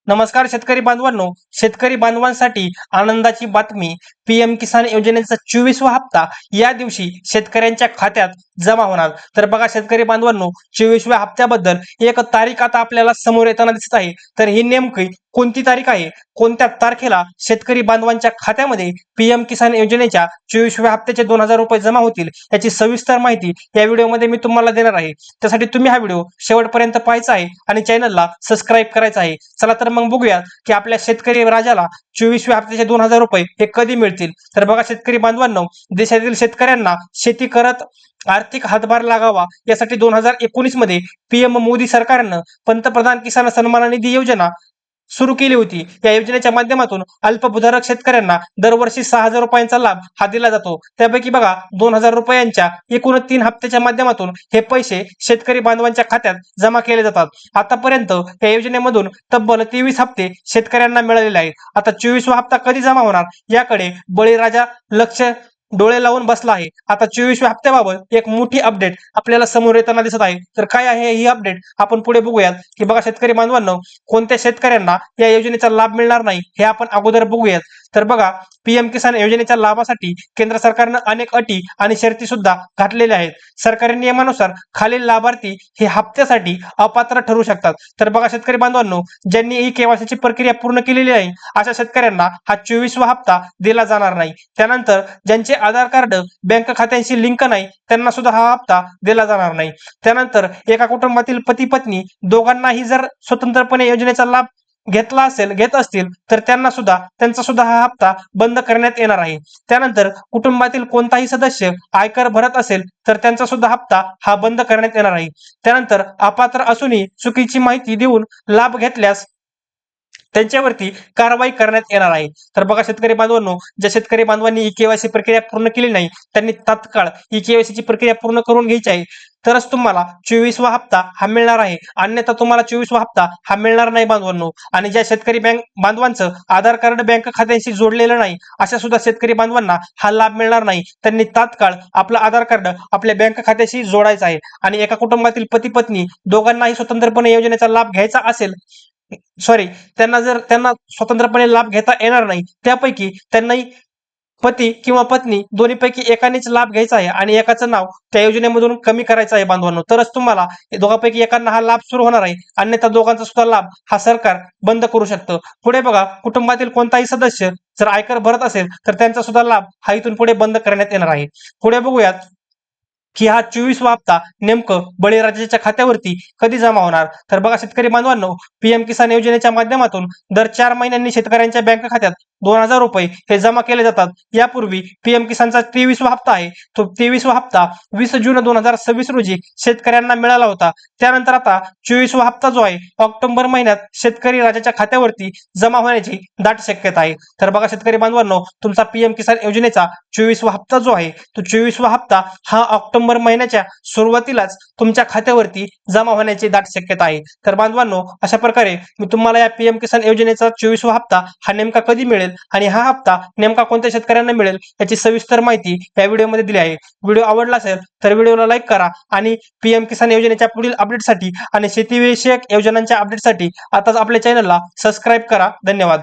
नमस्कार शेतकरी बांधवांनो, शेतकरी बांधवांसाठी आनंदाची बातमी. पीएम किसान योजनेचा 24वा हप्ता या दिवशी शेतकऱ्यांच्या खात्यात जमा होणार. तर बघा शेतकरी बांधवांनो, 24व्या हप्त्याबद्दल एक तारीख आता आपल्याला समोर येताना दिसत आहे. तर ही नेमकी कोणती तारीख आहे, कोणत्या तारखेला शेतकरी बांधवांच्या खात्यामध्ये पीएम किसान योजनेच्या 24व्या हप्त्याचे 2000 रुपये जमा होतील, याची सविस्तर माहिती या व्हिडिओमध्ये मी तुम्हाला देणार आहे. त्यासाठी तुम्ही हा व्हिडिओ शेवटपर्यंत पाहायचा आहे आणि चॅनलला सबस्क्राईब करायचं आहे. चला तर मग बघूया की आपल्या शेतकरी राजाला 24व्या हप्त्याचे 2000 रुपये हे कधी मिळतील. तर बघा शेतकरी बांधवांनो, देशातील शेतकऱ्यांना शेती करत आर्थिक हातभार लागावा यासाठी 2019 मध्ये पीएम मोदी सरकारनं पंतप्रधान किसान सन्मान निधी योजना सुरू केली होती. या योजनेच्या माध्यमातून अल्पभूधारक शेतकऱ्यांना दरवर्षी 6000 रुपयांचा लाभ हा दिला जातो. त्यापैकी बघा 2000 रुपयांच्या एकूण 3 हप्त्याच्या माध्यमातून हे पैसे शेतकरी बांधवांच्या खात्यात जमा केले जातात. आतापर्यंत या योजनेमधून तब्बल 23 हप्ते शेतकऱ्यांना मिळालेले आहेत. आता 24वा हप्ता कधी जमा होणार याकडे बळीराजा लक्ष डोळे लावून बसला आहे. आता 24व्या हप्त्याबाबत एक मोठी अपडेट आपल्याला समोर येताना दिसत आहे. तर काय आहे ही अपडेट आपण पुढे बघूयात. की बघा शेतकरी बांधवांनो, कोणत्या शेतकऱ्यांना या योजनेचा लाभ मिळणार नाही हे आपण अगोदर बघूयात. तर बघा, पीएम किसान योजनेच्या लाभासाठी केंद्र सरकारनं अनेक अटी आणि शर्ती सुद्धा घातलेल्या आहेत. सरकारी नियमानुसार खालील लाभार्थी हे हप्त्यासाठी अपात्र ठरू शकतात. तर बघा शेतकरी बांधवांनो, ज्यांनी ई केवायसीची प्रक्रिया पूर्ण केलेली आहे अशा शेतकऱ्यांना हा 24वा हप्ता दिला जाणार नाही. त्यानंतर ज्यांचे आधार कार्ड बँक खात्यांशी लिंक नाही त्यांना सुद्धा हा हप्ता दिला जाणार नाही. त्यानंतर एका कुटुंबातील पती पत्नी दोघांनाही जर स्वतंत्रपणे योजनेचा लाभ घेत असतील तर त्यांचा सुद्धा हा हप्ता बंद करण्यात येणार आहे. त्यानंतर कुटुंबातील कोणताही सदस्य आयकर भरत असेल तर त्यांचा सुद्धा हप्ता हा बंद करण्यात येणार आहे. त्यानंतर अपात्र असूनही चुकीची माहिती देऊन लाभ घेतल्यास त्यांच्यावरती कारवाई करण्यात येणार आहे. तर बघा शेतकरी बांधवांनो, ज्या शेतकरी बांधवांनी ई केवायसी प्रक्रिया पूर्ण केली नाही त्यांनी तात्काळ ई केवायसीची प्रक्रिया पूर्ण करून घ्यायची आहे. तरच तुम्हाला 24वा हप्ता हा मिळणार आहे. अन्यथा तुम्हाला 24वा हप्ता हा मिळणार नाही बांधवांनो. आणि ज्या शेतकरी बांधवांचं आधार कार्ड बँक खात्याशी जोडलेलं नाही अशा सुद्धा शेतकरी बांधवांना हा लाभ मिळणार नाही. त्यांनी तात्काळ आपलं आधार कार्ड आपल्या बँक खात्याशी जोडायचं आहे. आणि एका कुटुंबातील पती पत्नी दोघांनाही स्वतंत्रपणे योजनेचा लाभ घ्यायचा असेल, त्यांना स्वतंत्रपणे लाभ घेता येणार नाही, त्यापैकी त्यांनाही पती किंवा पत्नी दोन्हीपैकी एकानेच लाभ घ्यायचा आहे आणि एकाचं नाव त्या योजनेमधून कमी करायचं आहे बांधवांनो. तरच तुम्हाला दोघांपैकी एकांना हा लाभ सुरू होणार आहे. अन्यथा दोघांचा सुद्धा लाभ हा सरकार बंद करू शकतं. पुढे बघा, कुटुंबातील कोणताही सदस्य जर आयकर भरत असेल तर त्यांचा सुद्धा लाभ हा इथून पुढे बंद करण्यात येणार आहे. पुढे बघूयात की हा 24वा हप्ता नेमकं बळीराजाच्या खात्यावरती कधी जमा होणार. तर बघा शेतकरी बांधवांनो, पीएम किसान योजनेच्या माध्यमातून दर 4 महिन्यांनी शेतकऱ्यांच्या बँक खात्यात 2000 रुपये हे जमा केले जातात. यापूर्वी पीएम किसानचा 23वा हप्ता आहे, तो 23वा हप्ता 20 जून 2026 रोजी शेतकऱ्यांना मिळाला होता. त्यानंतर आता 24वा हप्ता जो आहे ऑक्टोबर महिन्यात शेतकरी राजाच्या खात्यावरती जमा होण्याची दाट शक्यता आहे. तर बघा शेतकरी बांधवांनो, तुमचा पीएम किसान योजनेचा 24वा हप्ता जो आहे तो 24वा हप्ता हा ऑक्टोबर महिन्याच्या सुरुवातीलाच तुमच्या खात्यावरती जमा होण्याची दाट शक्यता आहे. तर बांधवांनो, अशा प्रकारे मी तुम्हाला या पीएम किसान योजनेचा 24वा हप्ता हा नेमका कधी मिळेल आणि हा हप्ता नेमका कोणत्या शेतकऱ्यांना मिळेल याची सविस्तर माहिती या व्हिडिओमध्ये दिली आहे. व्हिडिओ आवडला असेल तर व्हिडिओला लाईक करा आणि पीएम किसान योजनेच्या पुढील अपडेटसाठी आणि शेतीविषयक योजनांच्या अपडेटसाठी आताच आपल्या चॅनलला सबस्क्राईब करा. धन्यवाद.